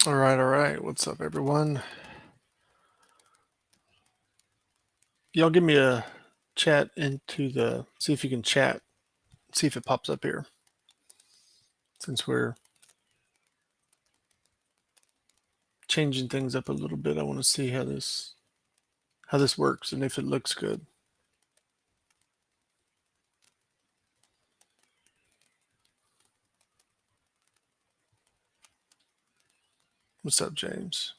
All right. What's up, everyone? Y'all give me a chat into the, see if you can chat, see if it pops up here. Since we're changing things up a little bit, I want to see how this works and if it looks good. What's up, James?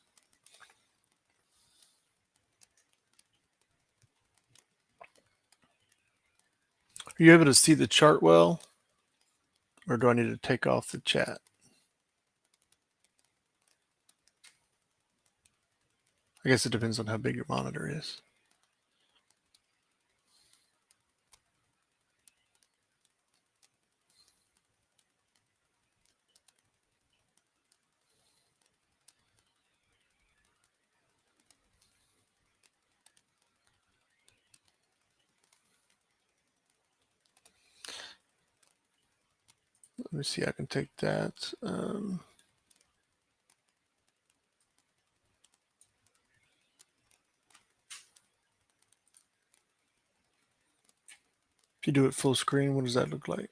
Are you able to see the chart well? Or do I need to take off the chat? I guess it depends on how big your monitor is. Let me see, I can take that. If you do it full screen, what does that look like?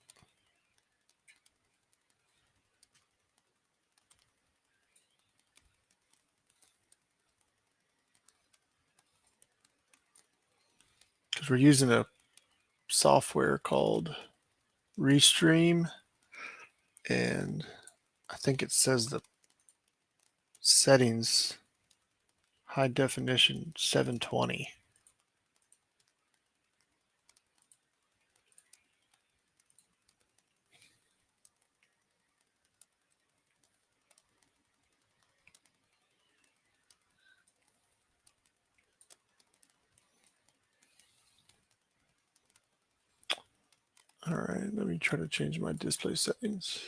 Because we're using a software called Restream, and I think it says the settings high definition 720. All right, let me try to change my display settings.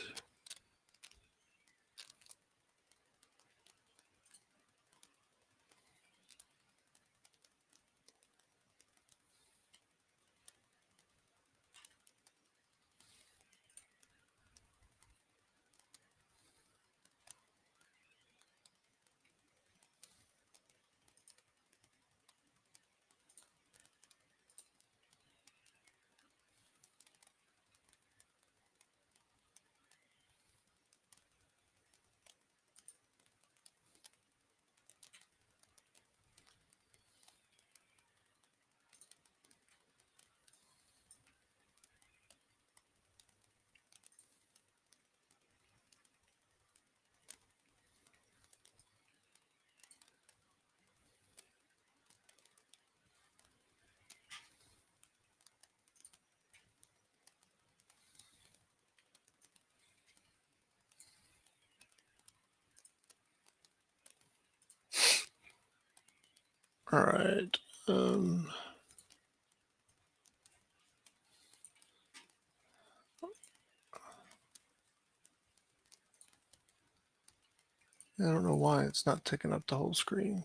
All right. I don't know why it's not taking up the whole screen.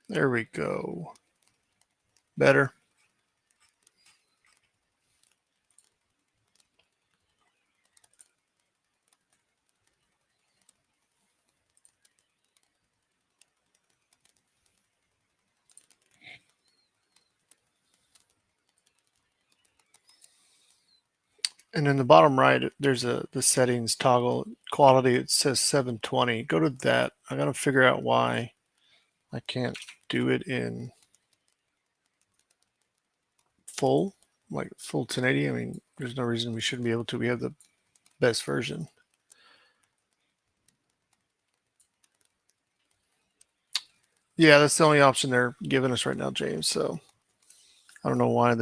There we go. Better. And in the bottom right, there's the settings toggle quality. It says 720. Go to that. I got to figure out why I can't do it in full, like full 1080. I mean, there's no reason we shouldn't be able to. We have the best version. Yeah, that's the only option they're giving us right now, James. So I don't know why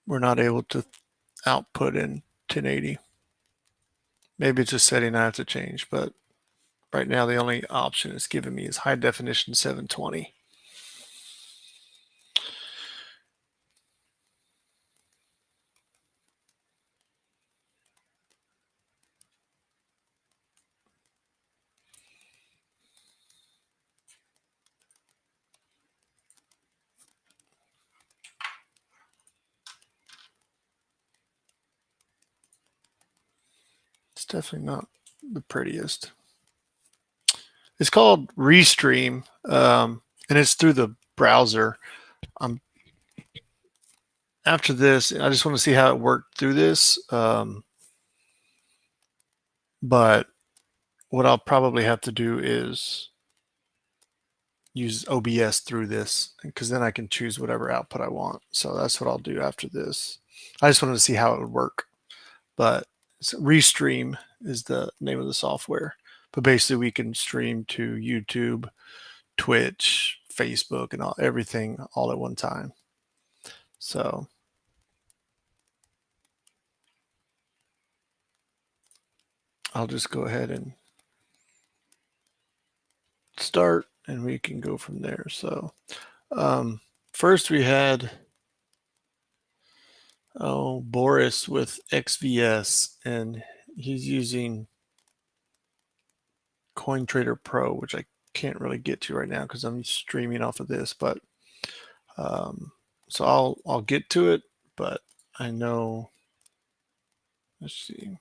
we're not able to output in 1080. Maybe it's a setting I have to change, but right now the only option it's giving me is high definition 720. definitely not the prettiest. It's called Restream, and it's through the browser. After this, I just want to see how it worked through this. But what I'll probably have to do is use OBS through this, because then I can choose whatever output I want. So that's what I'll do after this. I just wanted to see how it would work. But Restream is the name of the software. But basically we can stream to YouTube, Twitch, Facebook, and everything all at one time. So I'll just go ahead and start, and we can go from there. So first we had Boris with XVS, and he's using CoinTrader Pro, which I can't really get to right now because I'm streaming off of this. But so I'll get to it, but I know. Let's see.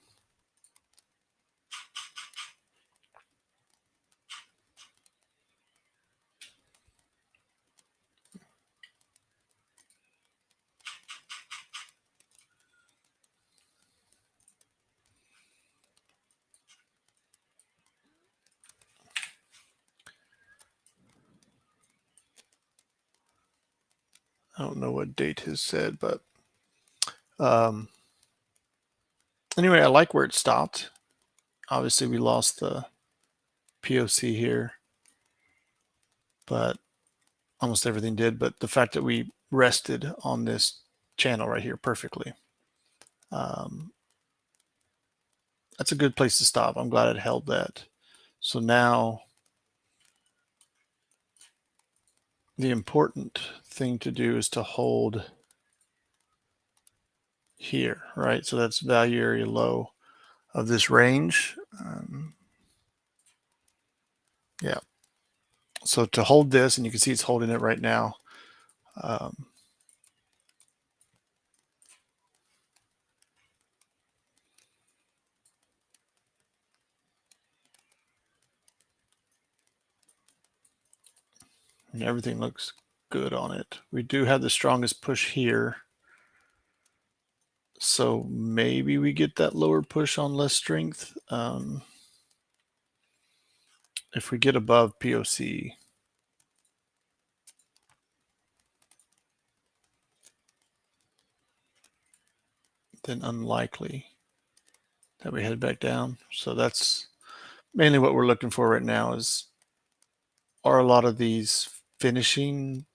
I don't know what date his said, but anyway, I like where it stopped. Obviously, we lost the POC here, but almost everything did. But the fact that we rested on this channel right here perfectly, that's a good place to stop. I'm glad it held that. So now the important thing to do is to hold here, right? So that's value area low of this range. Yeah. So to hold this, and you can see it's holding it right now. And everything looks good on it. We do have the strongest push here. So maybe we get that lower push on less strength. If we get above POC, then unlikely that we head back down. So that's mainly what we're looking for right now is, are a lot of these finishing,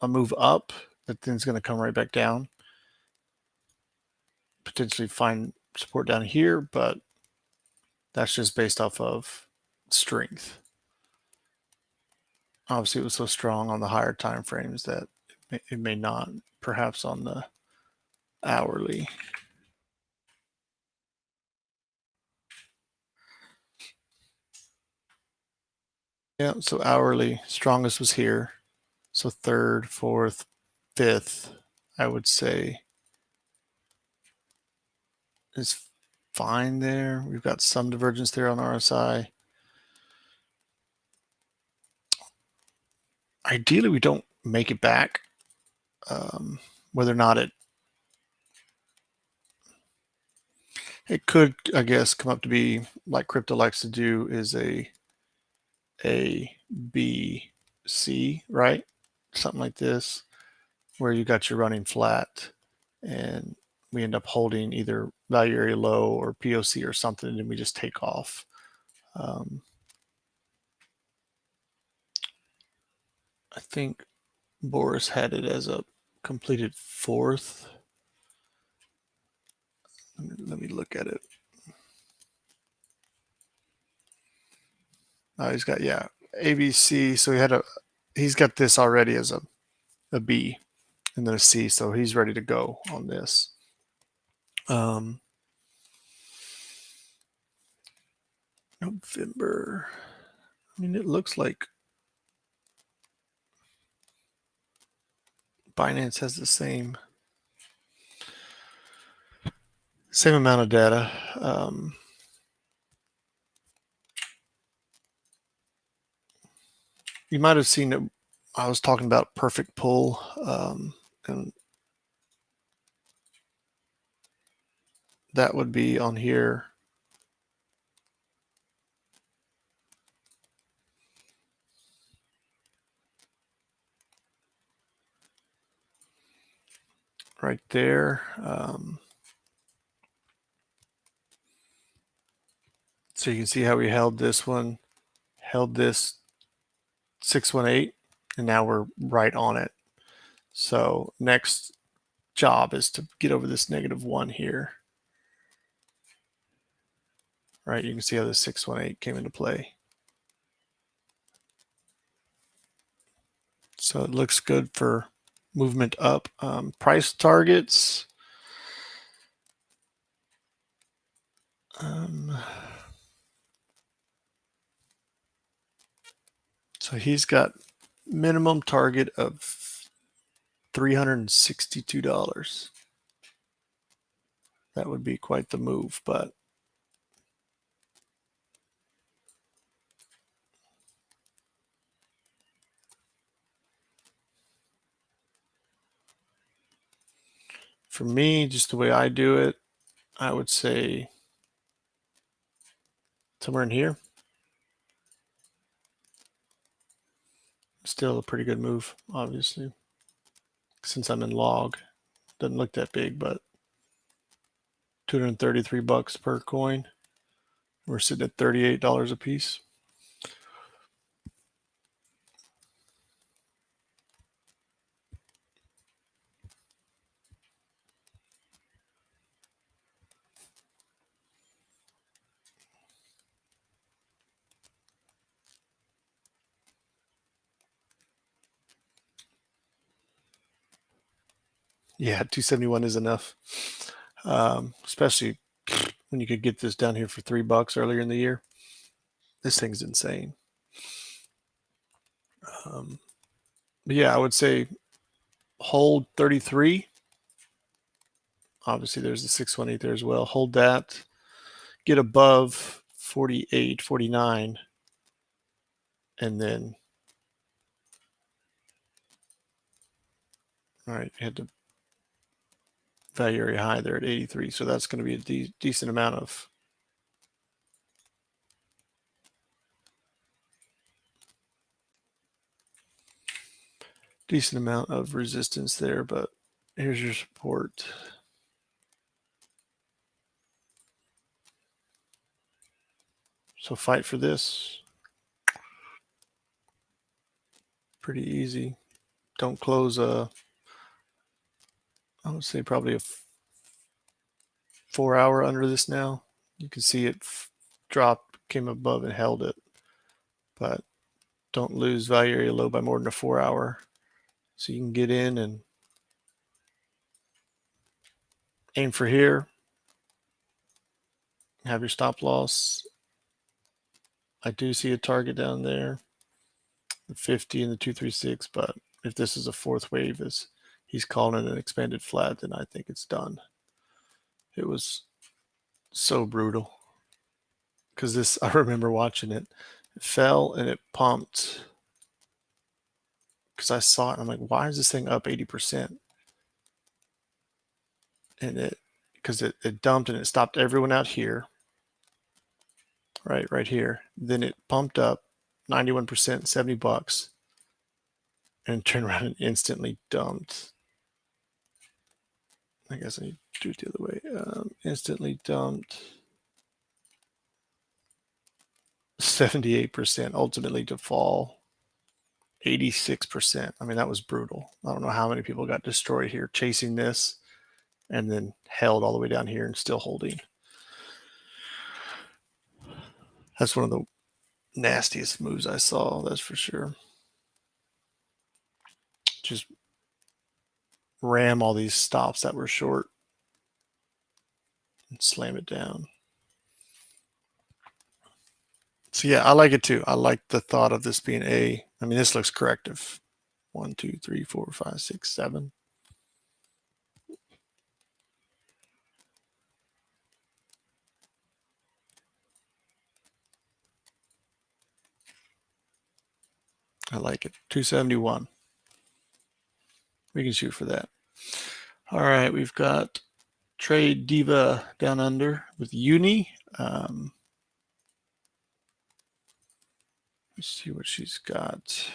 a move up that then's going to come right back down, potentially find support down here, but that's just based off of strength. Obviously, it was so strong on the higher time frames that it may not, perhaps on the hourly. Yeah, so hourly, strongest was here. So third, fourth, fifth, I would say is fine there. We've got some divergence there on RSI. Ideally, we don't make it back. Whether or not it could, I guess, come up to be like crypto likes to do, is a B, C, right? Something like this, where you got your running flat and we end up holding either value area low or POC or something, and we just take off. I think Boris had it as a completed fourth. Let me look at it. Oh, he's got, yeah, ABC. So he's got this already as a B and then a C. So he's ready to go on this. November. I mean, it looks like Binance has the same amount of data. You might have seen it. I was talking about perfect pull, and that would be on here. Right there. So you can see how we held this one, held this 618, and now we're right on it. So next job is to get over this -1 here. Right, you can see how the 618 came into play. So it looks good for movement up. Price targets. So he's got minimum target of $362. That would be quite the move, but for me, just the way I do it, I would say somewhere in here. Still a pretty good move, obviously, since I'm in log. Doesn't look that big, but 233 bucks per coin. We're sitting at $38 a piece. Yeah, 271 is enough, especially when you could get this down here for $3 earlier in the year. This thing's insane. But yeah, I would say hold 33. Obviously, there's the 618 there as well. Hold that. Get above 48, 49, and then, all right, had the value area high there at 83. So that's going to be a decent amount of resistance there, but here's your support. So fight for this. Pretty easy. Don't close I would say probably a 4 hour under this now. You can see it dropped, came above and held it, but don't lose value area low by more than a 4 hour. So you can get in and aim for here. Have your stop loss. I do see a target down there, the 50 and the 236, but if this is a fourth wave, as he's calling it an expanded flat, then I think it's done. It was so brutal because this, I remember watching it. It fell and it pumped because I saw it. And I'm like, why is this thing up 80%? And because it dumped and it stopped everyone out here. Right here. Then it pumped up 91%, 70 bucks, and turned around and instantly dumped. I guess I need to do it the other way. Instantly dumped 78%, ultimately to fall 86%. I mean, that was brutal. I don't know how many people got destroyed here chasing this and then held all the way down here and still holding. That's one of the nastiest moves I saw, that's for sure. Just ram all these stops that were short and slam it down. So yeah, I like it too. I like the thought of this being I mean, this looks corrective. 1, 2, 3, 4, 5, 6, 7. I like it. 271. We can shoot for that. All right, we've got Trade Diva down under with Uni. Let's see what she's got.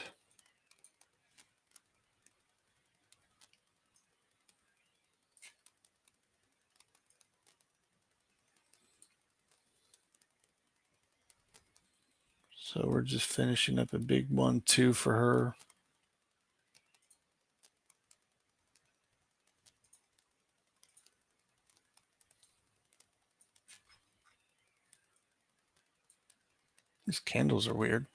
So we're just finishing up a big 1-2 for her. These candles are weird.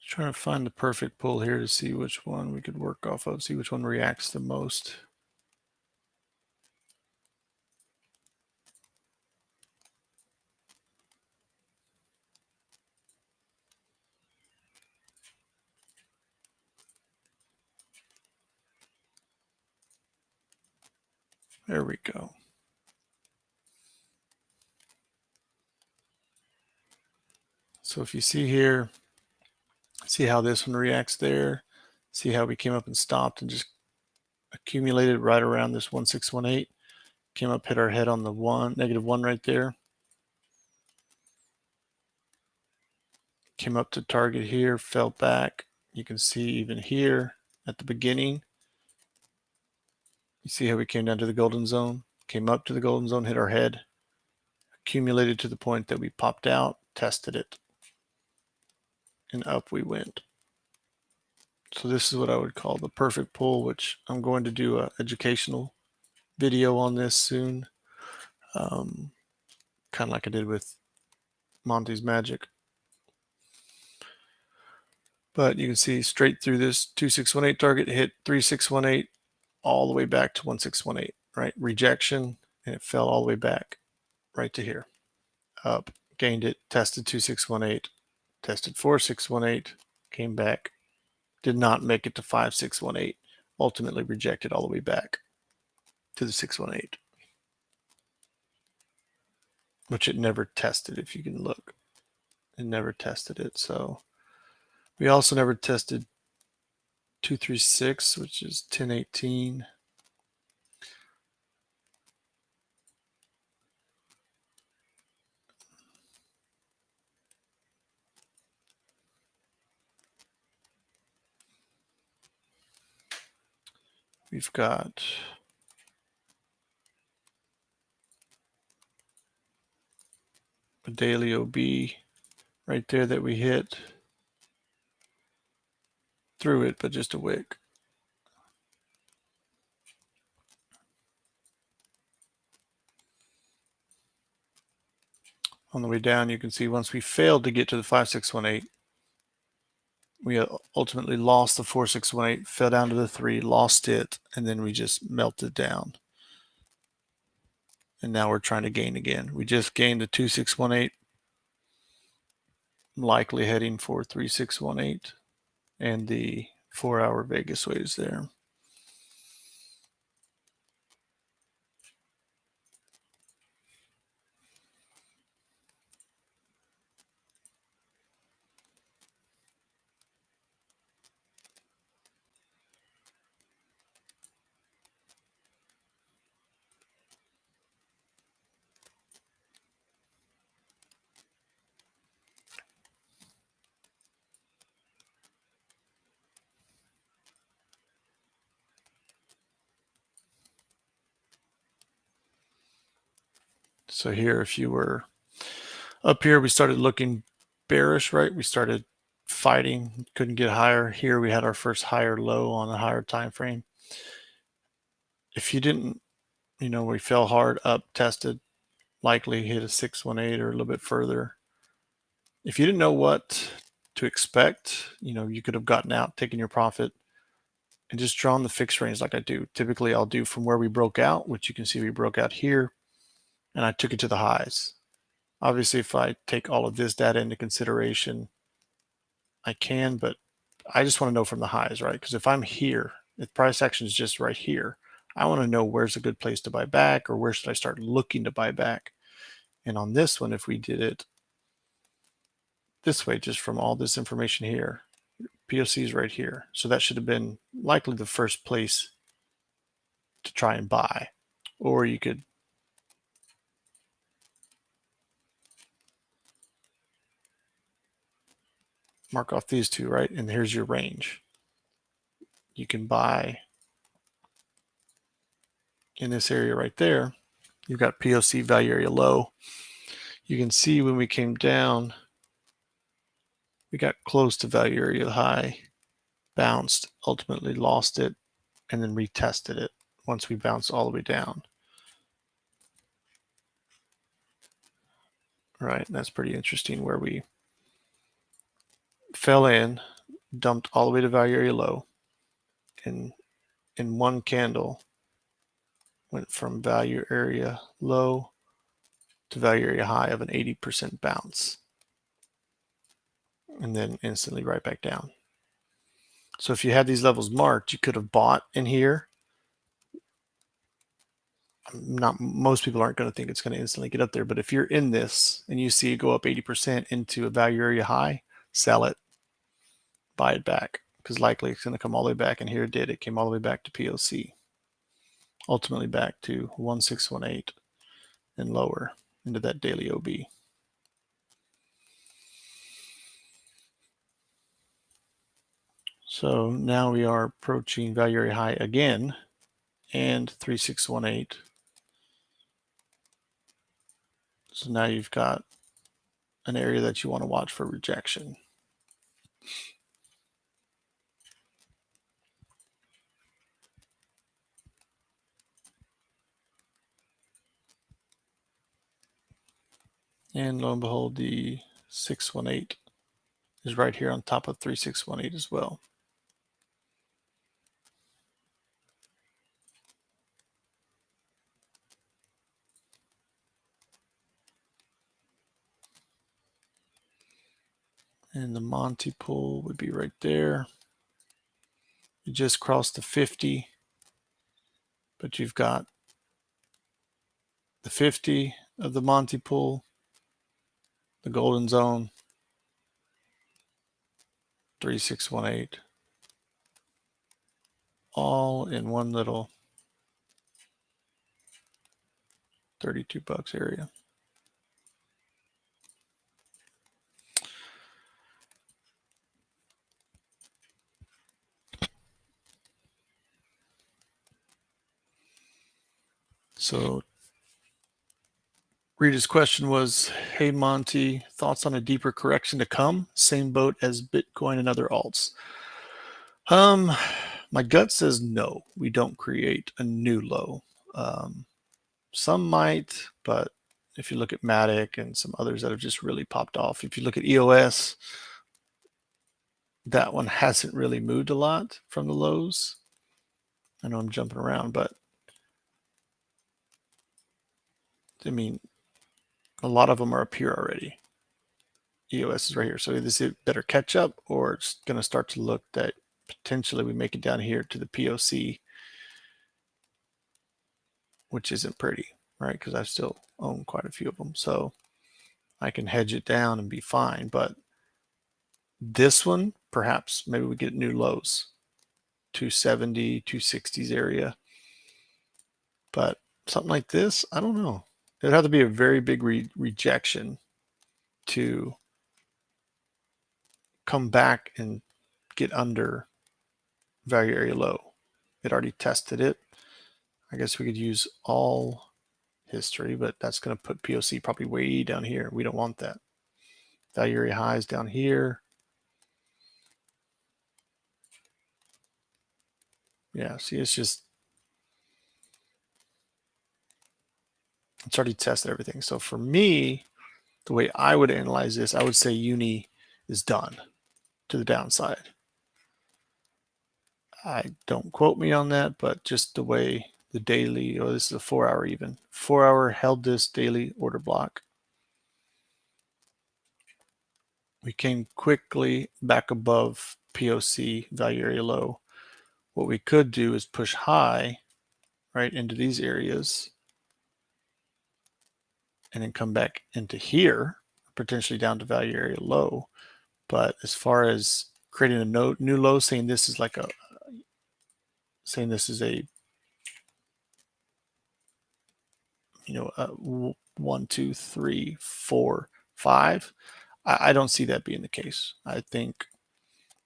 Trying to find the perfect pull here to see which one we could work off of, see which one reacts the most. There we go. So if you see here, see how this one reacts there. See how we came up and stopped and just accumulated right around this 1618. Came up, hit our head on the -1 right there. Came up to target here, fell back. You can see even here at the beginning. You see how we came down to the golden zone, came up to the golden zone, hit our head, accumulated to the point that we popped out, tested it, and up we went. So this is what I would call the perfect pull, which I'm going to do an educational video on this soon, kind of like I did with Monte's Magic. But you can see straight through this 2618 target, hit 3618 all the way back to 1618, right? Rejection, and it fell all the way back right to here. Up, gained it, tested 2618, tested 4618, came back, did not make it to 5618, ultimately rejected all the way back to the 618, which it never tested. If you can look, it never tested it. So we also never tested 236, which is 1018. We've got a daily OB right there that we hit through it, but just a wick. On the way down, you can see once we failed to get to the 5618, we ultimately lost the 4618, fell down to the 3, lost it, and then we just melted down. And now we're trying to gain again. We just gained the 2618, likely heading for 3618, and the 4-hour Vegas waves there. So here, if you were up here, we started looking bearish, right? We started fighting, couldn't get higher. Here we had our first higher low on a higher time frame. If you didn't, we fell hard up, tested, likely hit a 618 or a little bit further. If you didn't know what to expect, you could have gotten out, taken your profit, and just drawn the fixed range like I do. Typically, I'll do from where we broke out, which you can see we broke out here, and I took it to the highs. Obviously, if I take all of this data into consideration, I can, but I just want to know from the highs, right? Because if I'm here, if price action is just right here, I want to know where's a good place to buy back, or where should I start looking to buy back. And on this one, if we did it this way, just from all this information here, POC is right here. So that should have been likely the first place to try and buy. Or you could mark off these two, right? And here's your range. You can buy in this area right there. You've got POC value area low. You can see when we came down, we got close to value area high, bounced, ultimately lost it, and then retested it once we bounced all the way down. Right, and that's pretty interesting where we fell in, dumped all the way to value area low, and in one candle went from value area low to value area high of an 80% bounce, and then instantly right back down. So if you had these levels marked, you could have bought in here. Most people aren't going to think it's going to instantly get up there, but if you're in this and you see it go up 80% into a value area high, sell it, buy it back, because likely it's going to come all the way back, and here it did. It came all the way back to POC, ultimately back to 1618 and lower into that daily OB. So now we are approaching value area high again and 3618. So now you've got an area that you want to watch for rejection. And lo and behold, the 618 is right here on top of 3618 as well. And the Monte pull would be right there. You just crossed the 50, but you've got the 50 of the Monte pull, the golden zone, 3618, all in one little 32 bucks area. So Rita's question was, hey Monty, thoughts on a deeper correction to come? Same boat as Bitcoin and other alts. My gut says no, we don't create a new low. Some might, but if you look at Matic and some others that have just really popped off, if you look at EOS, that one hasn't really moved a lot from the lows. I know I'm jumping around, but I mean, a lot of them are up here already. EOS is right here. So this is better catch up, or it's going to start to look that potentially we make it down here to the POC, which isn't pretty, right? Because I still own quite a few of them. So I can hedge it down and be fine. But this one, perhaps, maybe we get new lows, 270, 260s area. But something like this, I don't know. It would have to be a very big rejection to come back and get under value area low. It already tested it. I guess we could use all history, but that's going to put POC probably way down here. We don't want that. Value area highs down here. Yeah, see, it's already tested everything. So for me, the way I would analyze this, I would say uni is done to the downside. I don't quote me on that, but just the way the daily, or this is a 4 hour even, 4 hour held this daily order block. We came quickly back above POC value area low. What we could do is push high right into these areas and then come back into here, potentially down to value area low. But as far as creating a new low, saying this is like a, saying this is a, you know, a 1, 2, 3, 4, 5, I don't see that being the case. I think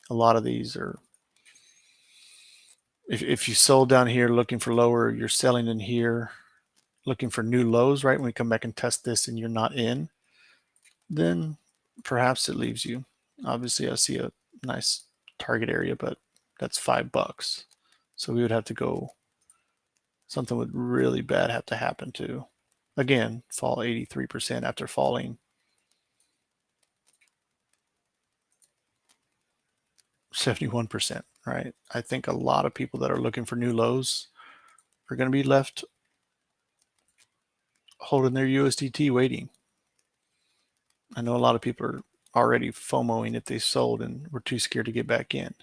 a lot of these are, if you sold down here looking for lower, you're selling in here looking for new lows, right? When we come back and test this and you're not in, then perhaps it leaves you. Obviously, I see a nice target area, but that's $5. So we would have to go, something would really bad have to happen to, again, fall 83% after falling 71%, right? I think a lot of people that are looking for new lows are going to be left holding their USDT waiting. I know a lot of people are already FOMOing if they sold and were too scared to get back in.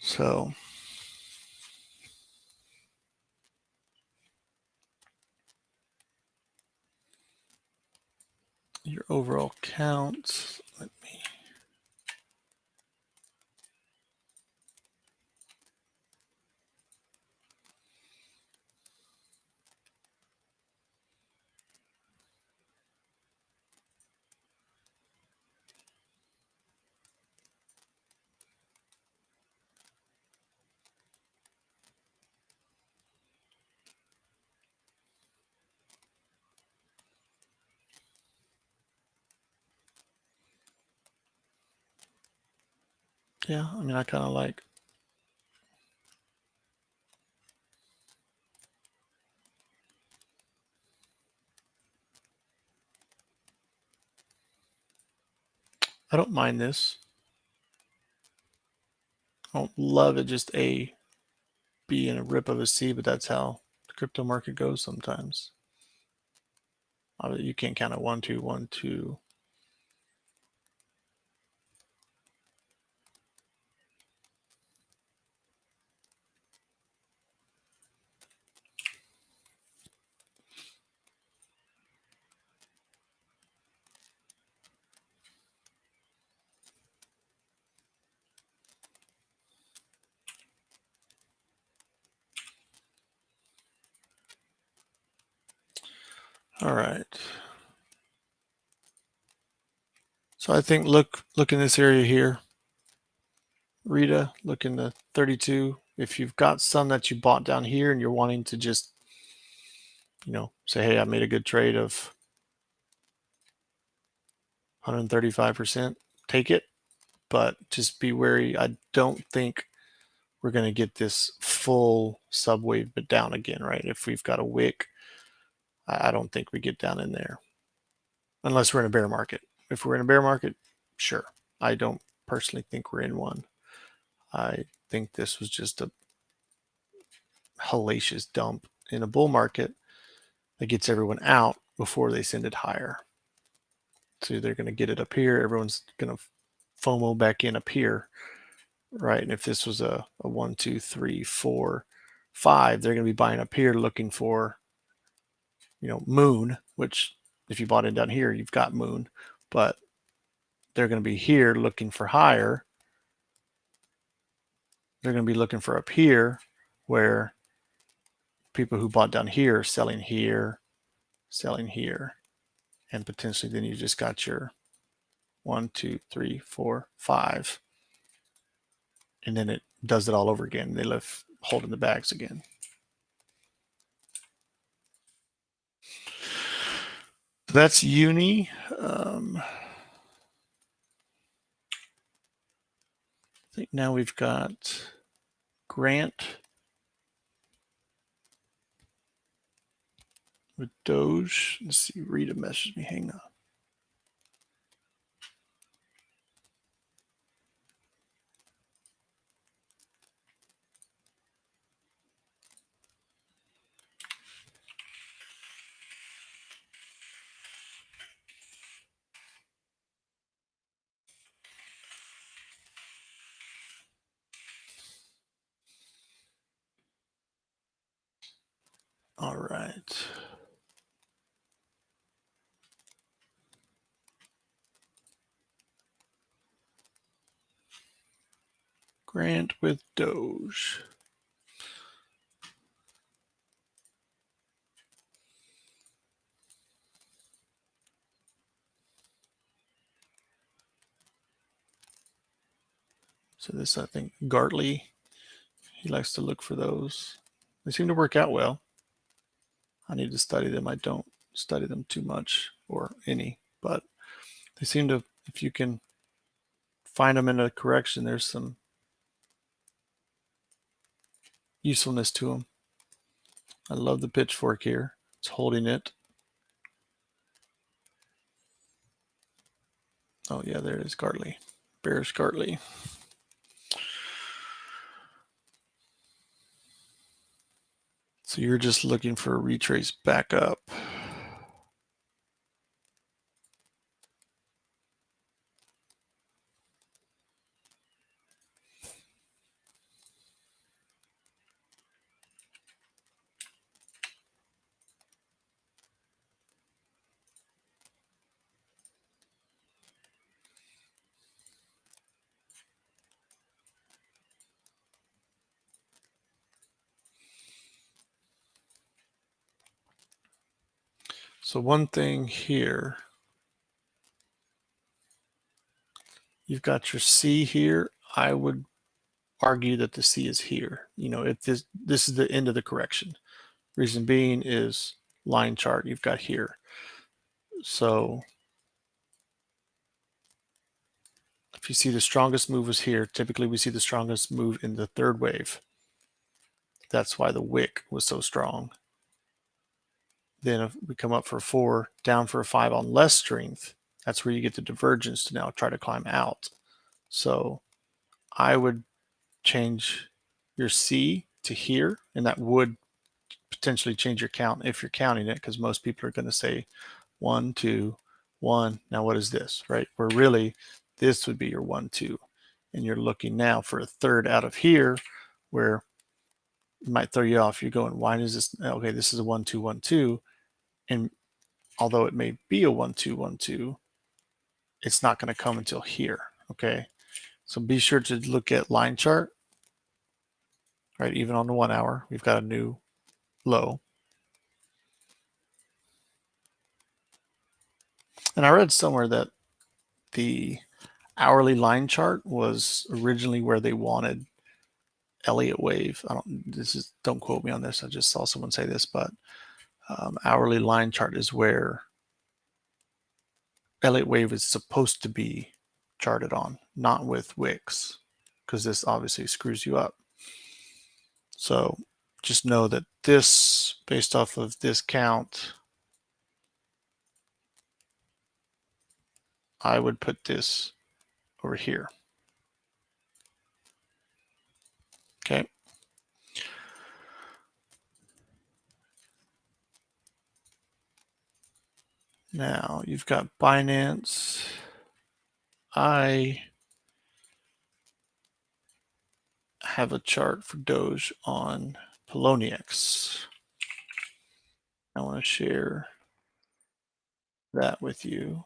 So your overall count, let me, yeah, I mean, I kind of like, I don't mind this. I don't love it just A, B and a rip of a C, but that's how the crypto market goes sometimes. You can't count it 1, 2, 1, 2. All right. So I think look in this area here. Rita, look in the 32. If you've got some that you bought down here and you're wanting to just, you know, say, hey, I made a good trade of 135%, take it, but just be wary. I don't think we're going to get this full subwave but down again, right? If we've got a wick, I don't think we get down in there unless we're in a bear market. If we're in a bear market, sure. I don't personally think we're in one. I think this was just a hellacious dump in a bull market that gets everyone out before they send it higher. So they're going to get it up here. Everyone's going to FOMO back in up here, right? And if this was a 1, 2, 3, 4, 5, they're going to be buying up here looking for, you know, moon, which if you bought in down here, you've got moon, but they're going to be here looking for higher. They're going to be looking for up here where people who bought down here are selling here, and potentially then you just got your 1, 2, 3, 4, 5, and then it does it all over again. They left holding the bags again. That's uni. I think now we've got Grant with Doge. Let's see, Rita messaged me. Hang on. All right. Grant with Doge. So this, I think, Gartley, he likes to look for those. They seem to work out well. I need to study them. I don't study them too much or any, but they seem to, if you can find them in a correction, there's some usefulness to them. I love the pitchfork here. It's holding it. Oh yeah, there it is, Gartley. Bearish Gartley. So you're just looking for a retrace back up. So one thing here, you've got your C here. I would argue that the C is here. You know, if this is the end of the correction. Reason being is line chart you've got here. So if you see the strongest move was here, typically we see the strongest move in the third wave. That's why the wick was so strong. Then if we come up for a 4, down for a 5 on less strength, that's where you get the divergence to now try to climb out. So I would change your C to here, and that would potentially change your count if you're counting it, because most people are going to say 1, 2, 1. Now what is this, right? Where really this would be your 1, 2. And you're looking now for a third out of here where it might throw you off. You're going, why is this? Okay, this is a 1, 2, 1, 2. And although it may be a 1, 2, 1, 2, it's not going to come until here. Okay. So be sure to look at line chart, right? Even on the 1 hour, we've got a new low. And I read somewhere that the hourly line chart was originally where they wanted Elliott Wave. Don't quote me on this. I just saw someone say this, but hourly line chart is where Elliott Wave is supposed to be charted on, not with wicks, because this obviously screws you up. So just know that this, based off of this count, I would put this over here. Okay. Now you've got Binance. I have a chart for Doge on Poloniex. I want to share that with you.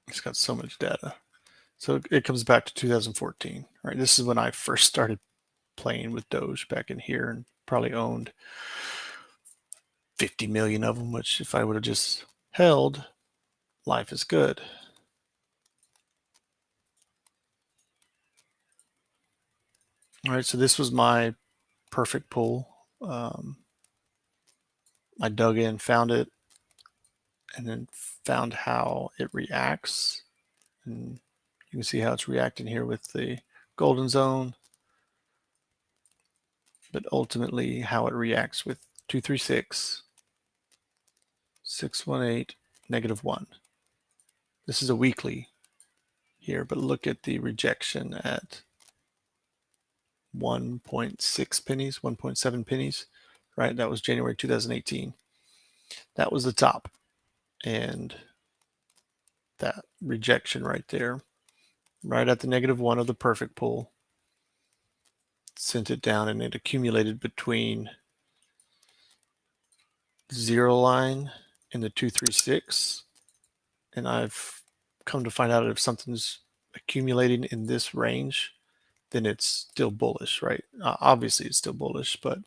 It's got so much data. So it comes back to 2014, right? This is when I first started playing with Doge back in here and probably owned 50 million of them, which if I would have just held, life is good. All right, so this was my perfect pull. I dug in, found it, and then found how it reacts. And you can see how it's reacting here with the golden zone, but ultimately how it reacts with 236, 618, -1. This is a weekly here, but look at the rejection at 1.6 pennies, 1.7 pennies, right? That was January 2018. That was the top. And that rejection right there, right at the -1 of the perfect pull, sent it down, and it accumulated between the 0 line and the 236. And I've come to find out if something's accumulating in this range, then it's still bullish, right? Obviously it's still bullish, but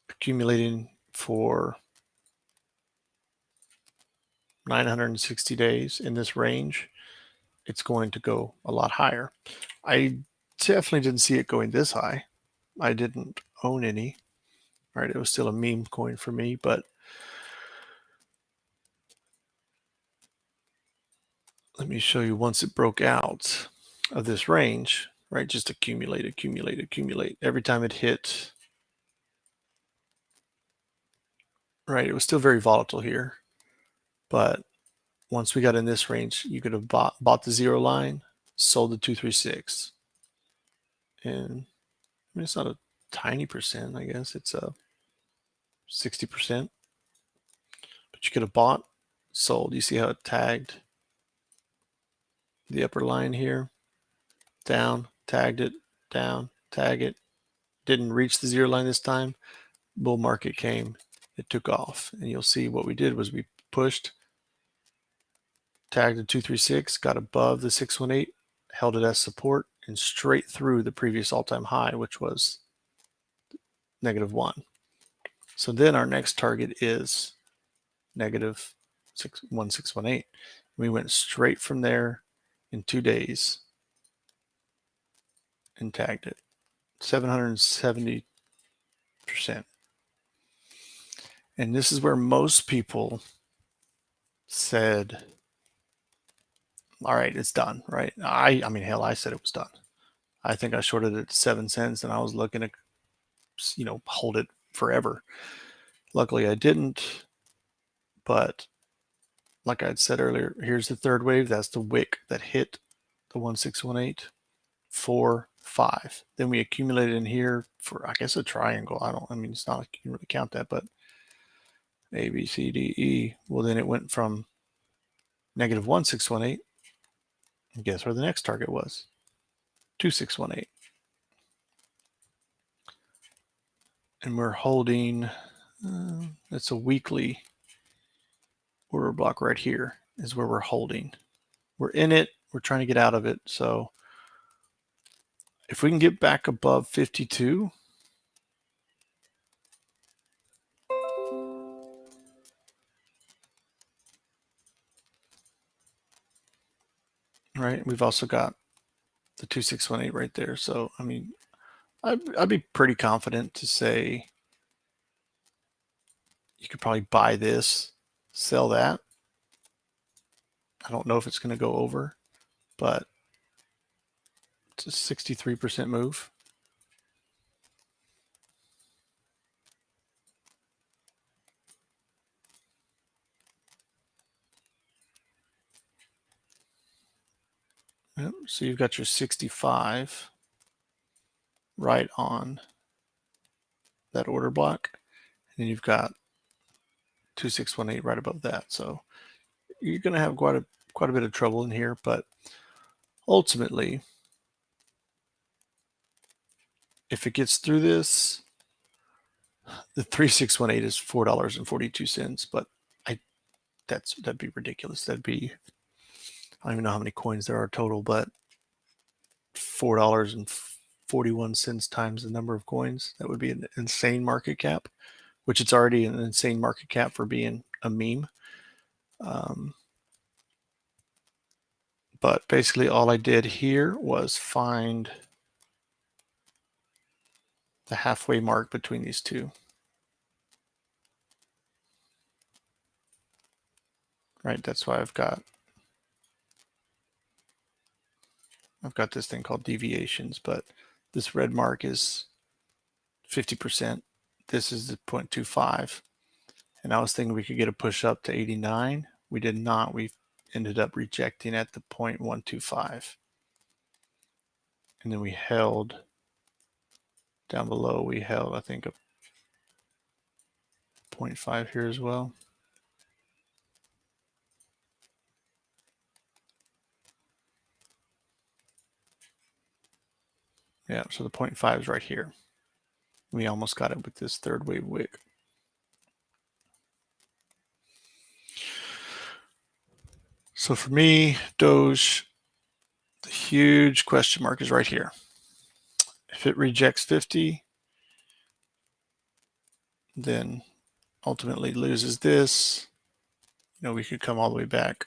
accumulating for 960 days in this range, it's going to go a lot higher. I definitely didn't see it going this high. I didn't own any, right? It was still a meme coin for me, but let me show you once it broke out of this range, right? Just accumulate, accumulate, accumulate. Every time it hit, right? It was still very volatile here, but once we got in this range, you could have bought the 0 line, sold the 236. And I mean, it's not a tiny percent, I guess. It's a 60%. But you could have bought, sold. You see how it tagged the upper line here? Down, tagged it, down, tag it. Didn't reach the 0 line this time. Bull market came, it took off. And you'll see what we did was we pushed, tagged the 236, got above the 618, held it as support, and straight through the previous all-time high, which was -1. So then our next target is -1618. We went straight from there in 2 days and tagged it 770%. And this is where most people said, all right, it's done, right? I mean, hell, I said it was done. I think I shorted it 7 cents and I was looking to, hold it forever. Luckily I didn't, but like I had said earlier, here's the third wave. That's the wick that hit the 1618, 4, 5. Then we accumulated in here for, I guess, a triangle. I mean, it's not, you can really count that, but A, B, C, D, E. Well, then it went from -1618. And guess where the next target was? 2618. And we're holding, it's a weekly order block right here is where we're holding. We're in it. We're trying to get out of it. So if we can get back above 52, right? We've also got the 2618 right there. So, I mean, I'd be pretty confident to say you could probably buy this, sell that. I don't know if it's going to go over, but it's a 63% move. Yep. So you've got your 65 right on that order block, and you've got 2618 right above that. So you're going to have quite a bit of trouble in here, but ultimately, if it gets through this, the 3618 is $4.42, but that'd be ridiculous. That'd be, I don't even know how many coins there are total, but $4.41 times the number of coins. That would be an insane market cap, which it's already an insane market cap for being a meme. But basically all I did here was find the halfway mark between these two. Right, that's why I've got this thing called deviations, but this red mark is 50%. This is the 0.25. And I was thinking we could get a push up to 89. We did not. We ended up rejecting at the 0.125. And then we held down below. We held, I think, a 0.5 here as well. Yeah, so the 0.5 is right here. We almost got it with this third wave wick. So for me, Doge, the huge question mark is right here. If it rejects 50, then ultimately loses this. You know, we could come all the way back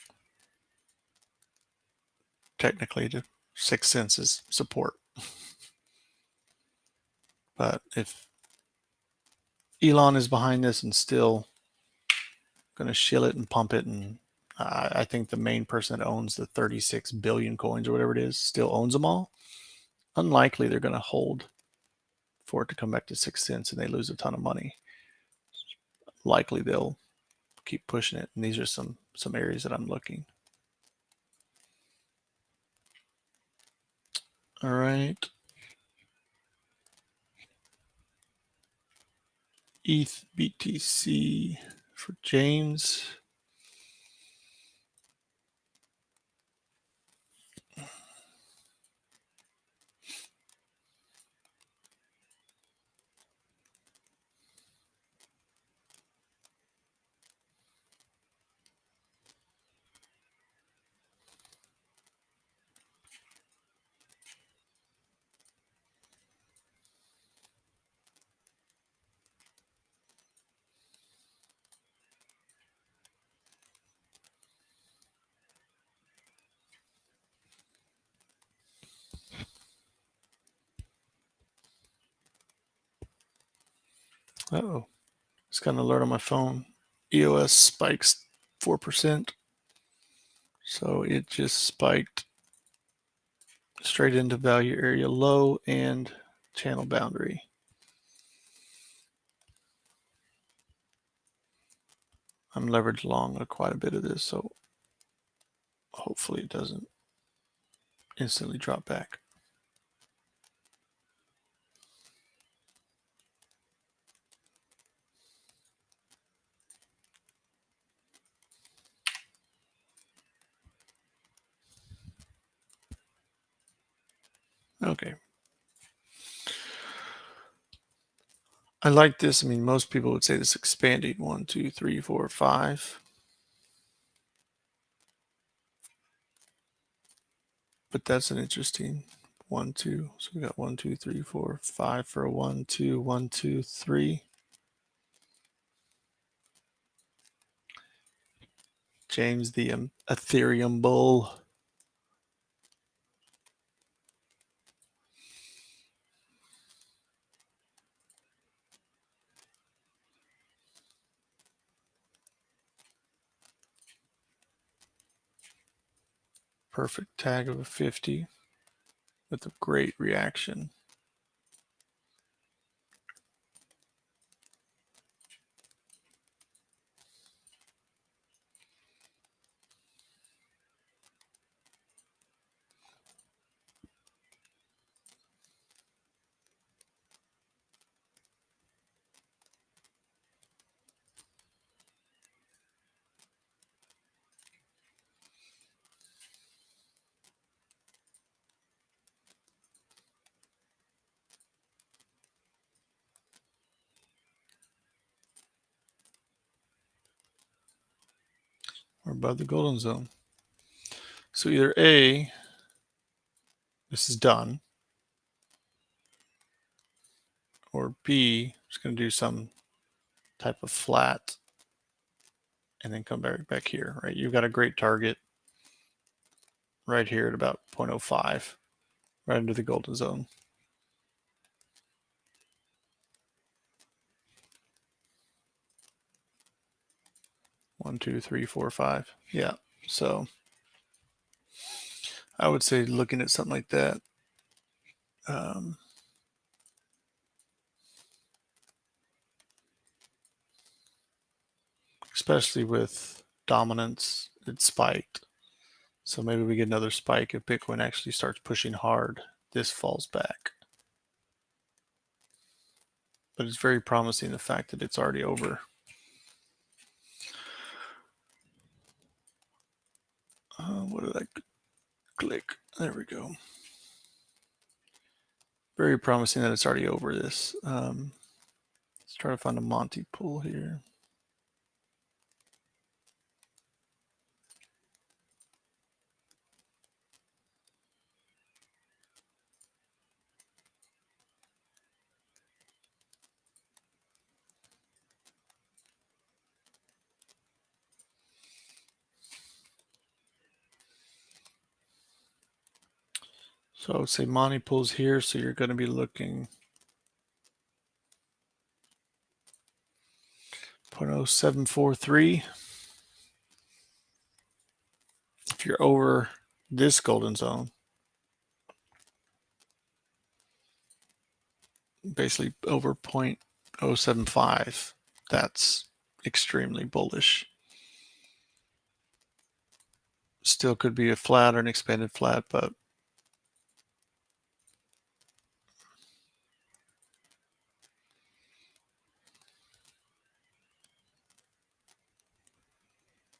technically to 6 cents as support. But if Elon is behind this and still going to shill it and pump it, and I think the main person that owns the 36 billion coins or whatever it is still owns them all, unlikely they're going to hold for it to come back to 6 cents and they lose a ton of money. Likely they'll keep pushing it, and these are some areas that I'm looking. All right. ETH BTC for James. Uh-oh. Just got an alert on my phone. EOS spikes 4%. So it just spiked straight into value area low and channel boundary. I'm leveraged long quite a bit of this, so hopefully it doesn't instantly drop back. Okay. I like this. I mean, most people would say this expanding 1, 2, 3, 4, 5. But that's an interesting 1, 2. So we got 1, 2, 3, 4, 5 for a 1, 2, 1, 2, 3. James the Ethereum bull. Perfect tag of a 50 with a great reaction. Or above the golden zone. So either A, this is done, or B, it's going to do some type of flat and then come back here, right? You've got a great target. right here at about 0.05, right into the golden zone. One, two, three, four, five. Yeah. So I would say looking at something like that. Especially with dominance, it spiked. So maybe we get another spike if Bitcoin actually starts pushing hard. This falls back. But it's very promising, the fact that it's already over. What did I click? There we go. Very promising that it's already over this. Let's try to find a Monte pool here. So I would say Monte pools here, so you're going to be looking 0.0743. If you're over this golden zone, basically over 0.075, that's extremely bullish. Still could be a flat or an expanded flat, but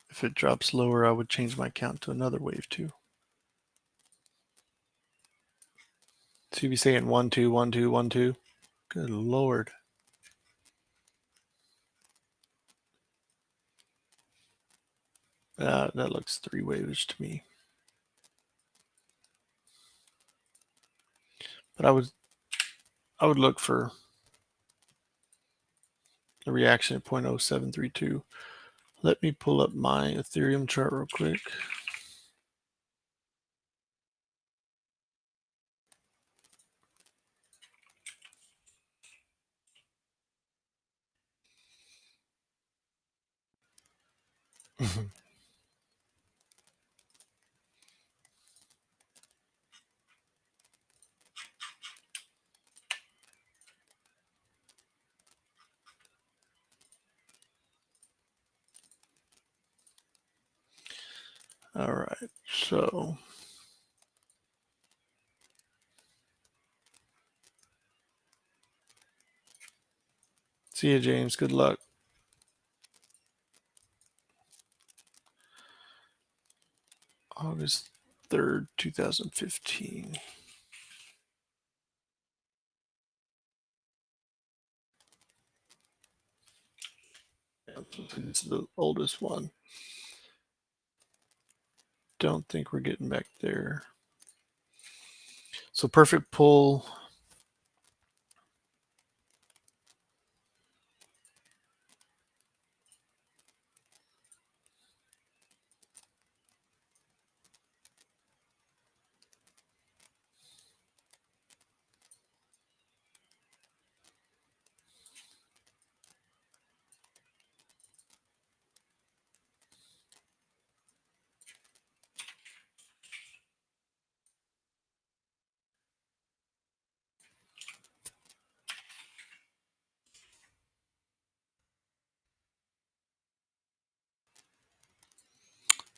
if it drops lower, I would change my count to another wave too. So you'd be saying 1, 2, 1, 2, 1, 2. Good Lord. That looks three wavish to me. But I would look for the reaction at 0.0732. Let me pull up my Ethereum chart real quick. All right, so see you, James. Good luck. August 3rd, 2015. It's the oldest one. Don't think we're getting back there. So perfect pull.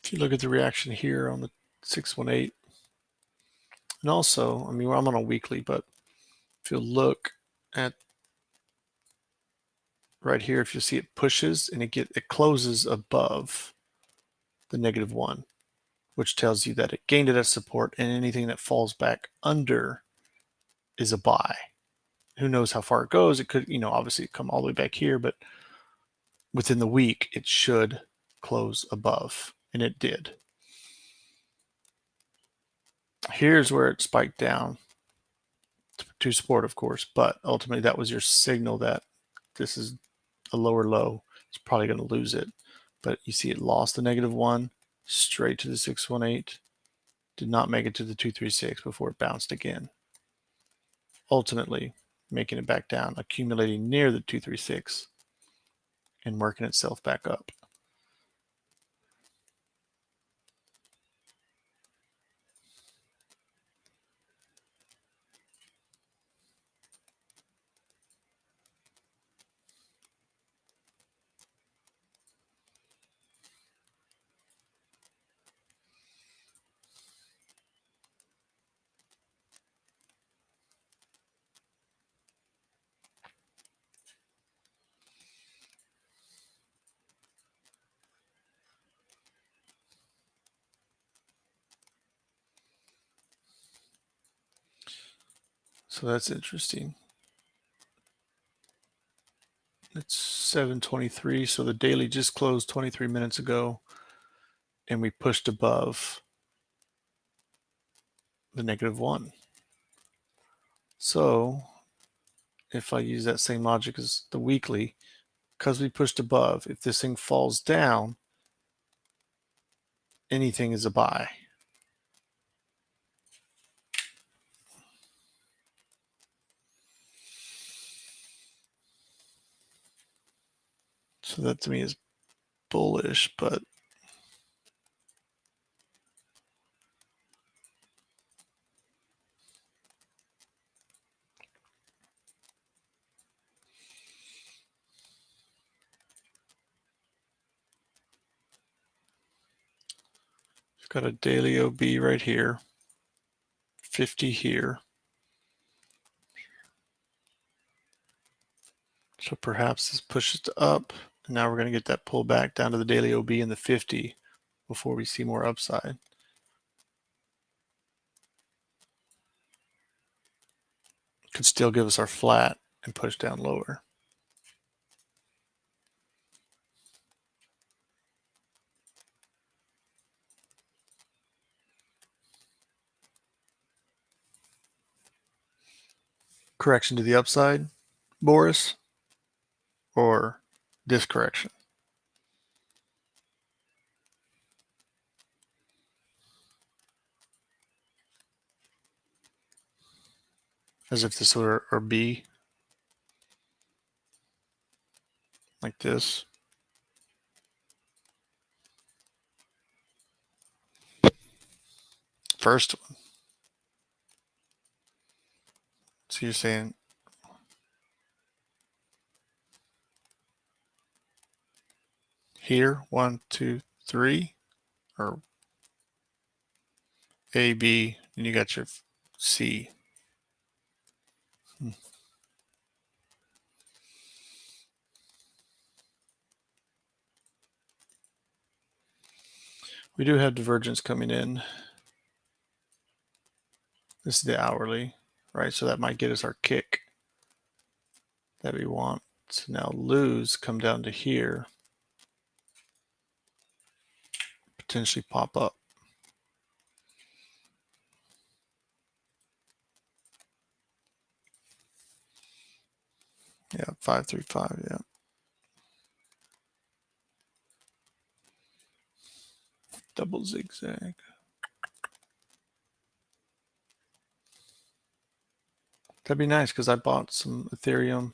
If you look at the reaction here on the 618, and also, I mean, I'm on a weekly, but if you look at right here, if you see it pushes and it closes above the -1, which tells you that it gained it as support, and anything that falls back under is a buy. Who knows how far it goes? It could, obviously come all the way back here, but within the week, it should close above, and it did. Here's where it spiked down to support, of course, but ultimately that was your signal that this is a lower low. It's probably going to lose it. But you see it lost the -1 straight to the 618. did not make it to the 236 before it bounced again, ultimately making it back down, accumulating near the 236 and working itself back up. So that's interesting. It's 7:23, so the daily just closed 23 minutes ago, and we pushed above the -1. So if I use that same logic as the weekly, because we pushed above, if this thing falls down, anything is a buy. So that to me is bullish, but we've got a daily OB right here, 50 here. So perhaps this pushes up, and now we're going to get that pull back down to the daily OB in the 50 before we see more upside. Could still give us our flat and push down lower. Correction to the upside, Boris, or this correction? As if this were or B, like this. First one. So you're saying here, 1, 2, 3, or A, B, and you got your C. We do have divergence coming in. This is the hourly, right? So that might get us our kick that we want. So now lose, come down to here, potentially pop up. Yeah, 535, yeah. Double zigzag. That'd be nice because I bought some Ethereum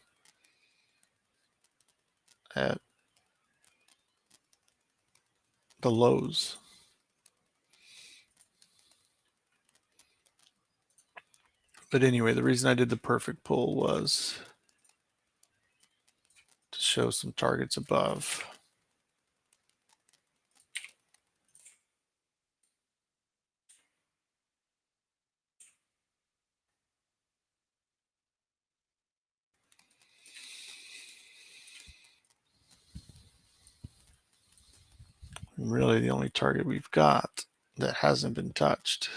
at the lows. But anyway, the reason I did the perfect pull was to show some targets above. And really the only target we've got that hasn't been touched.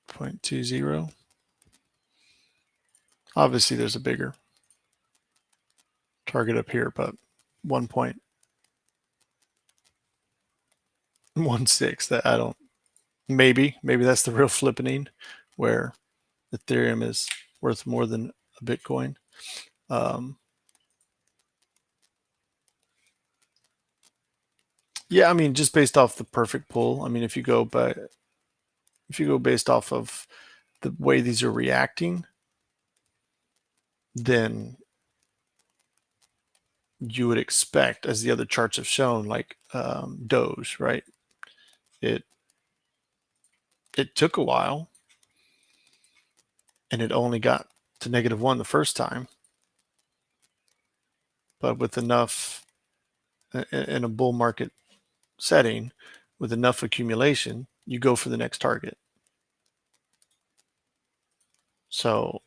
.20. Obviously there's a bigger target up here, but 1.16 that I don't, maybe that's the real flippening where Ethereum is worth more than a Bitcoin. Yeah, I mean, just based off the perfect pull. I mean, if you go based off of the way these are reacting, then you would expect, as the other charts have shown, like Doge, right? It took a while, and it only got to -1 the first time, but with enough in a bull market setting, with enough accumulation, you go for the next target. So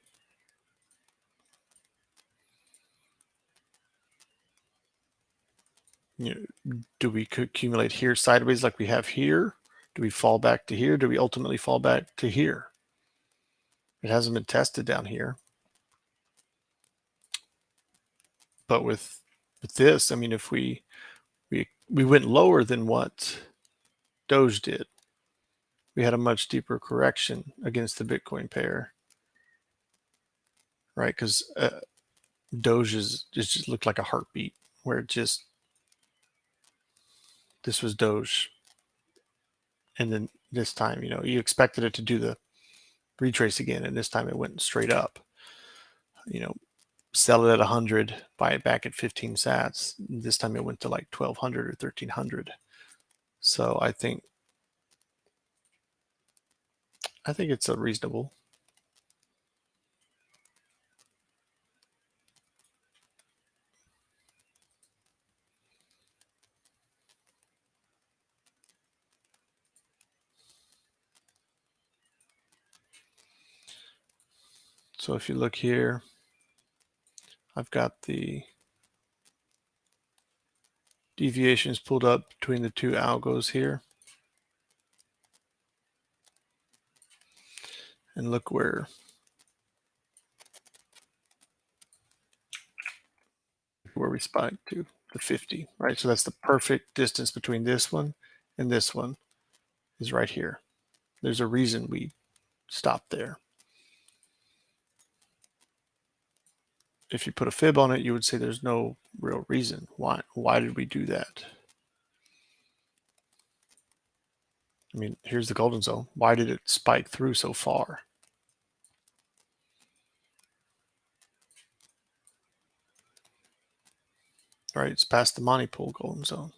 do we accumulate here sideways like we have here? Do we fall back to here? Do we ultimately fall back to here? It hasn't been tested down here. But with this, I mean, if we went lower than what Doge did, we had a much deeper correction against the Bitcoin pair, right? Because Doge just looked like a heartbeat, where this was Doge, and then this time, you expected it to do the retrace again, and this time it went straight up. Sell it at 100, buy it back at 15 sats. This time it went to like 1200 or 1300. So I think it's a reasonable. So if you look here, I've got the deviations pulled up between the two algos here. And look where we spiked to, the 50, right? So that's the perfect distance between this one and this one is right here. There's a reason we stopped there. If you put a fib on it, you would say there's no real reason. Why did we do that? I mean, here's the golden zone. Why did it spike through so far? Right, it's past the money pool golden zone.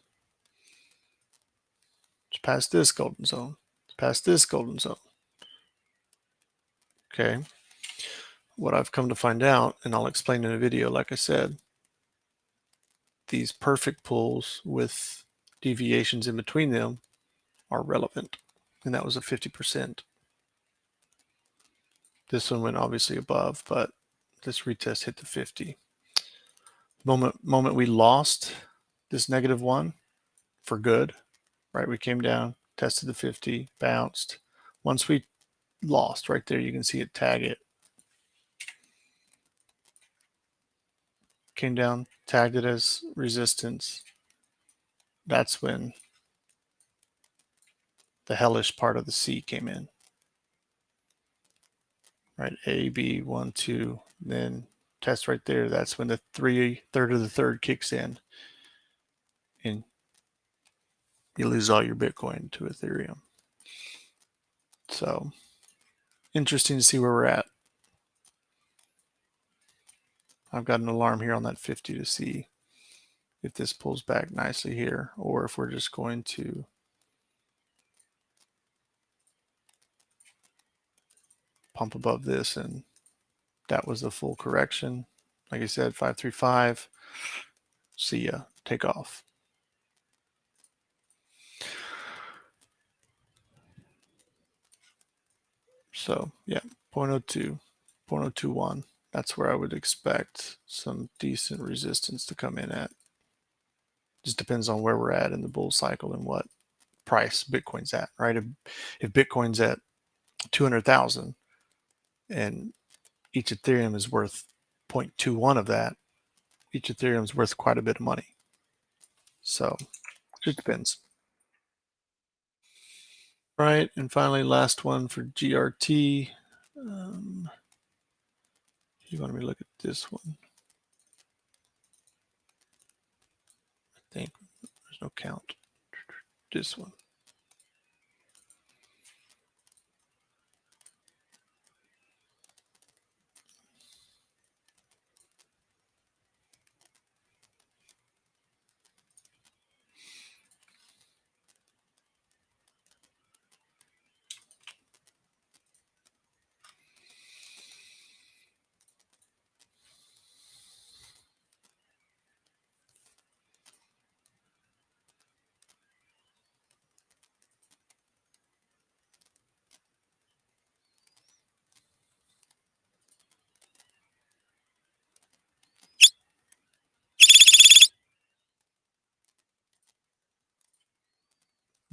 It's past this golden zone. It's past this golden zone. Okay. What I've come to find out, and I'll explain in a video, like I said, these perfect pulls with deviations in between them are relevant. And that was a 50%. This one went obviously above, but this retest hit the 50. Moment we lost this -1 for good, right? We came down, tested the 50, bounced. Once we lost right there, you can see it tag it. Came down, tagged it as resistance. That's when the hellish part of the C came in. Right, A, B, 1, 2, then test right there. That's when the third of the third kicks in, and you lose all your Bitcoin to Ethereum. So interesting to see where we're at. I've got an alarm here on that 50 to see if this pulls back nicely here, or if we're just going to pump above this, and that was the full correction. Like I said, 535. See ya. Take off. So yeah, 0.02, 0.021. That's where I would expect some decent resistance to come in at. Just depends on where we're at in the bull cycle and what price Bitcoin's at, right? If Bitcoin's at 200,000 and each Ethereum is worth 0.21 of that, each Ethereum is worth quite a bit of money. So it just depends. Right, and finally, last one for GRT. You want me to look at this one? I think there's no count. this one.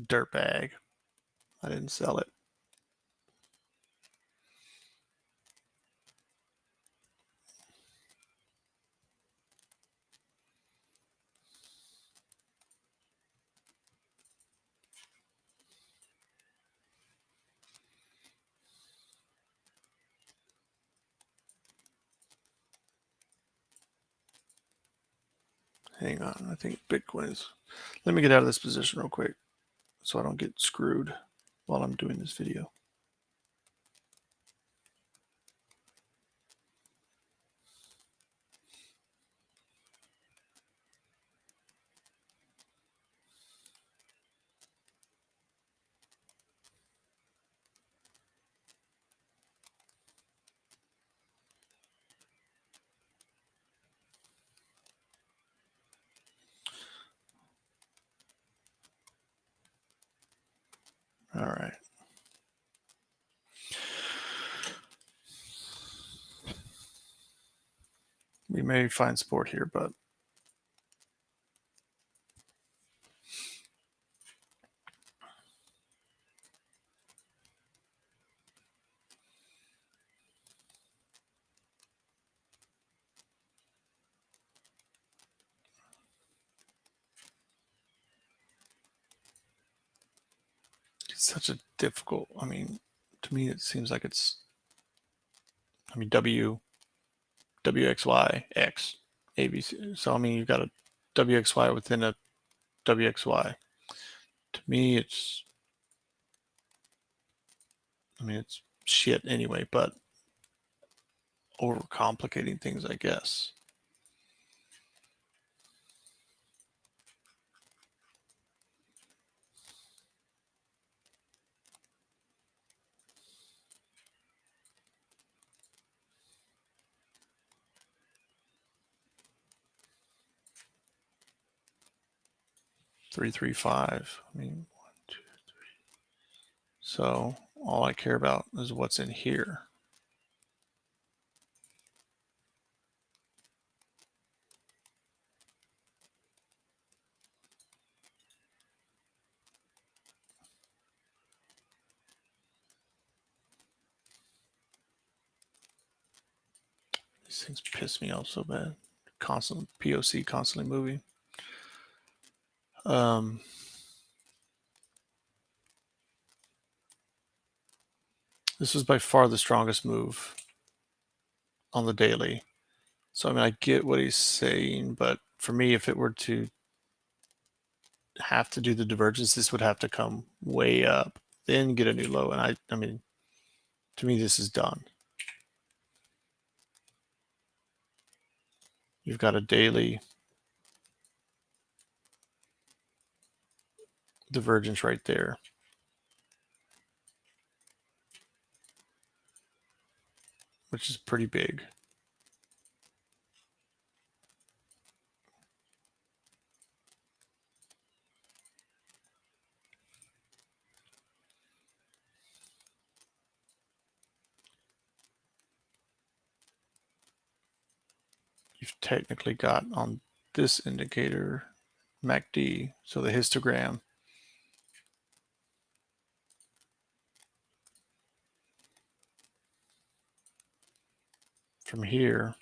Dirtbag. I didn't sell it. Hang on, I think Bitcoin's. Let me get out of this position real quick so I don't get screwed while I'm doing this video. All right. We may find support here, but it's such a difficult, I mean, to me, it seems like it's, I mean, WXY, X, ABC. So, I mean, you've got a WXY within a WXY. To me, it's, I mean, it's shit anyway, but overcomplicating things, I guess. Three, 3, 5. I mean, 1, 2, 3. So all I care about is what's in here. These things piss me off so bad. Constant POC, constantly moving. This was by far the strongest move on the daily. So, I mean, I get what he's saying, but for me, if it were to have to do the divergence, this would have to come way up, then get a new low. And I mean, to me, this is done. You've got a daily divergence right there. Which is pretty big. You've technically got on this indicator MACD, so the histogram. From here,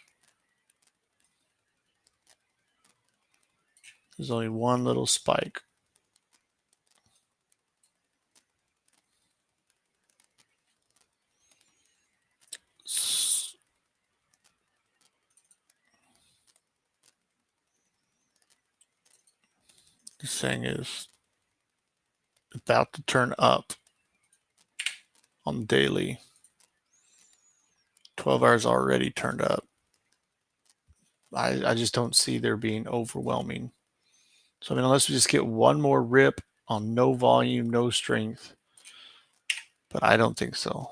there's only one little spike. The thing is, about to turn up on the daily. 12 hours already turned up. I just don't see there being overwhelming. So I mean, unless we just get one more rip on no volume, no strength, but I don't think so.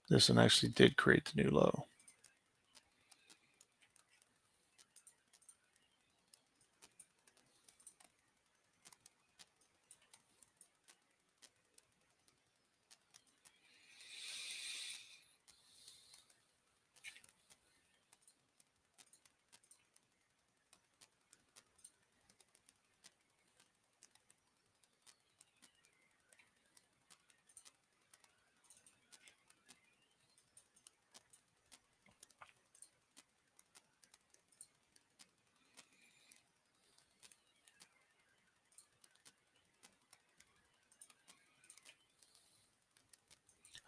This one actually did create the new low.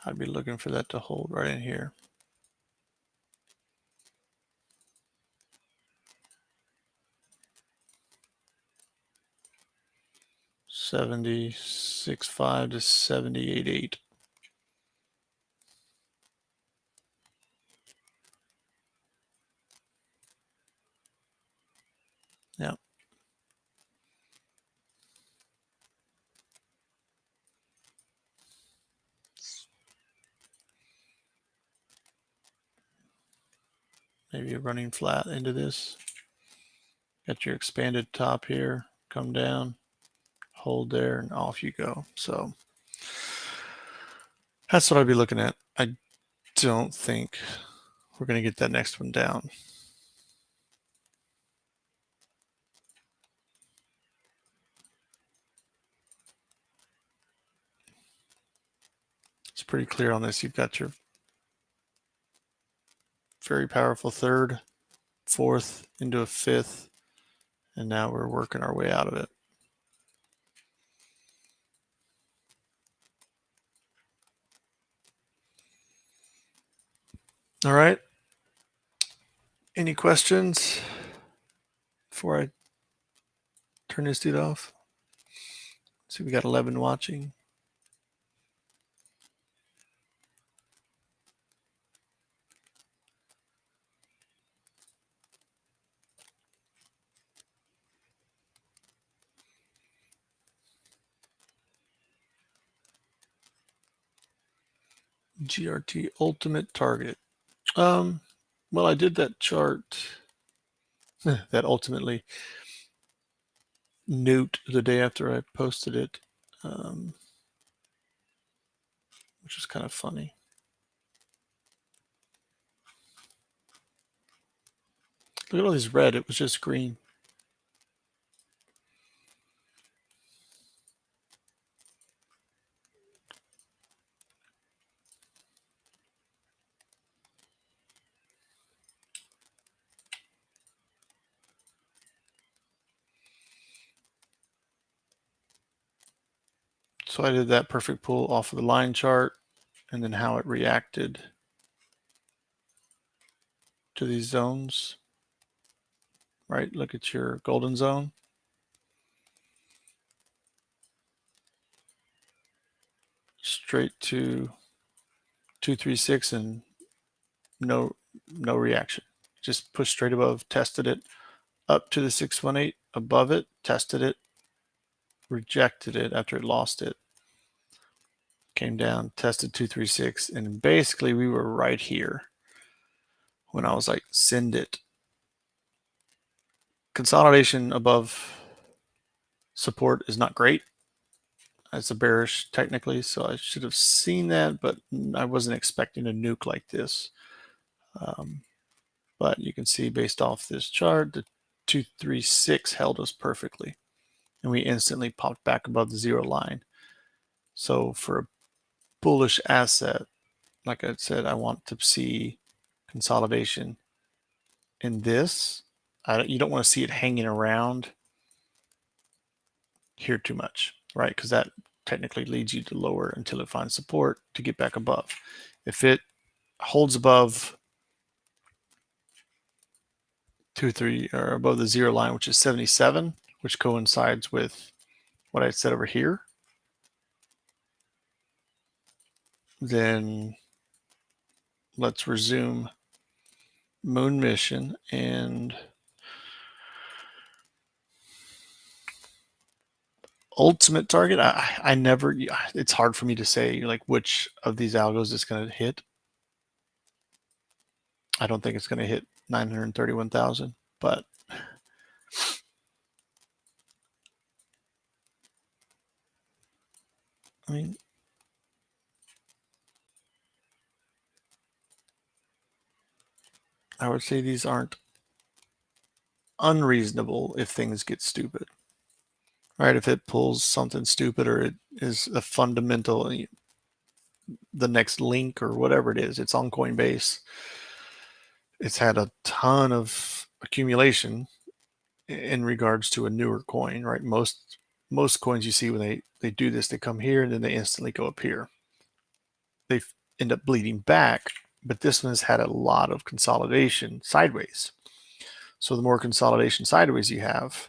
I'd be looking for that to hold right in here. $76.5 to $78.8. Yeah. Maybe a running flat into this. Got your expanded top here, come down, hold there, and off you go. So that's what I'd be looking at. I don't think we're going to get that next one down. It's pretty clear on this. You've got your very powerful third, fourth into a fifth, and now we're working our way out of it. All right. Any questions before I turn this dude off? See, we got 11 watching. GRT ultimate target. Well, I did that chart that ultimately newt the day after I posted it, which is kind of funny. Look at all these red. It was just green. So I did that perfect pull off of the line chart and then how it reacted to these zones, right? Look at your golden zone. Straight to 236 and no reaction. Just pushed straight above, tested it up to the 618, above it, tested it, rejected it after it lost it. Came down, tested 236, and basically we were right here when I was like, send it. Consolidation above support is not great. It's a bearish technically, so I should have seen that, but I wasn't expecting a nuke like this. But you can see based off this chart, the 236 held us perfectly, and we instantly popped back above the zero line. So for a bullish asset, like I said, I want to see consolidation in this. You don't want to see it hanging around here too much, right? Because that technically leads you to lower until it finds support to get back above. If it holds above 2, 3 are above the zero line, which is 77, which coincides with what I said over here. Then let's resume moon mission and ultimate target. I never, it's hard for me to say like which of these algos is going to hit. I don't think it's going to hit 931,000, but I mean, I would say these aren't unreasonable if things get stupid, right? If it pulls something stupid or it is a fundamental, the next link or whatever it is, it's on Coinbase. It's had a ton of accumulation in regards to a newer coin, right? Most coins you see when they do this, they come here and then they instantly go up here. They end up bleeding back, but this one has had a lot of consolidation sideways. So the more consolidation sideways you have,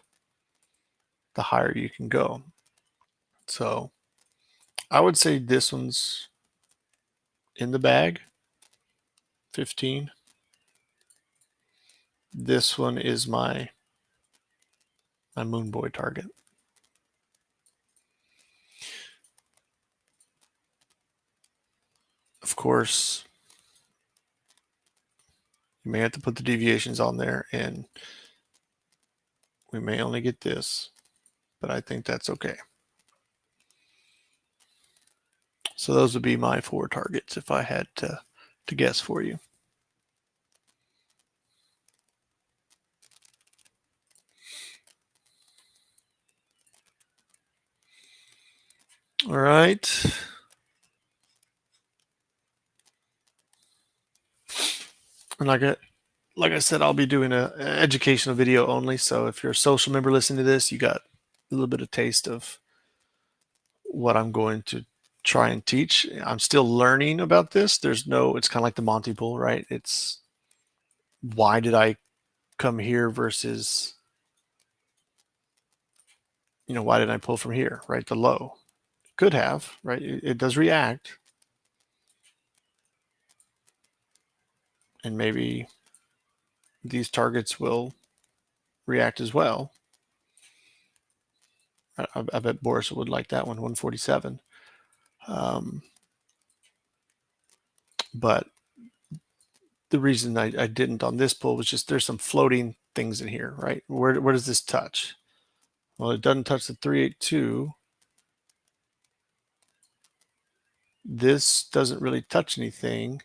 the higher you can go. So I would say this one's in the bag, 15. This one is my moon boy target. Of course, you may have to put the deviations on there, and we may only get this, but I think that's okay. So those would be my 4 targets if I had to guess for you. All right. And like I said, I'll be doing an educational video only. So if you're a social member listening to this, you got a little bit of taste of what I'm going to try and teach. I'm still learning about this. It's kind of like the Monte pool, right? It's why did I come here versus, why didn't I pull from here, right? The low. Could have, right? It does react. And maybe these targets will react as well. I bet Boris would like that one, 147. But the reason I didn't on this pull was just there's some floating things in here, right? Where does this touch? Well, it doesn't touch the 382. This doesn't really touch anything.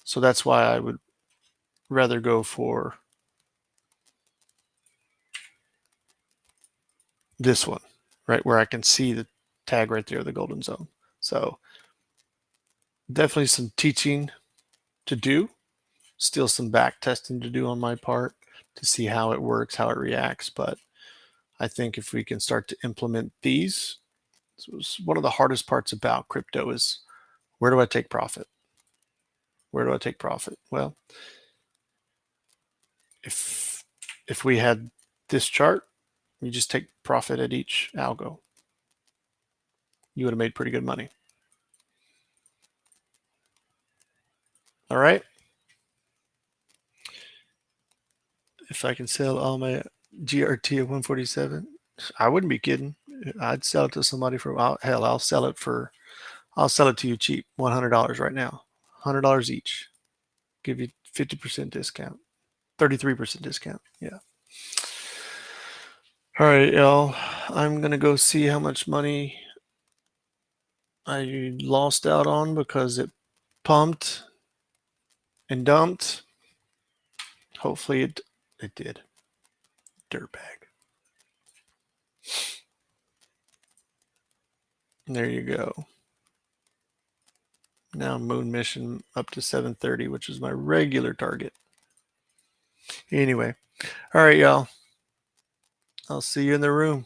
So that's why I would rather go for this one, right? Where I can see the tag right there, the golden zone. So definitely some teaching to do, still some back testing to do on my part to see how it works, how it reacts. But I think if we can start to implement these, one of the hardest parts about crypto is where do I take profit? Where do I take profit? Well, if we had this chart, you just take profit at each algo, you would have made pretty good money. All right. If I can sell all my GRT at 147, I wouldn't be kidding. I'd sell it to somebody for, hell, I'll sell it to you cheap, $100 right now, $100 each. Give you 50% discount, 33% discount. Yeah. All right, y'all. I'm going to go see how much money I lost out on because it pumped and dumped. Hopefully it did. Dirtbag. There you go. Now moon mission up to 730, which is my regular target. Anyway, all right, y'all. I'll see you in the room.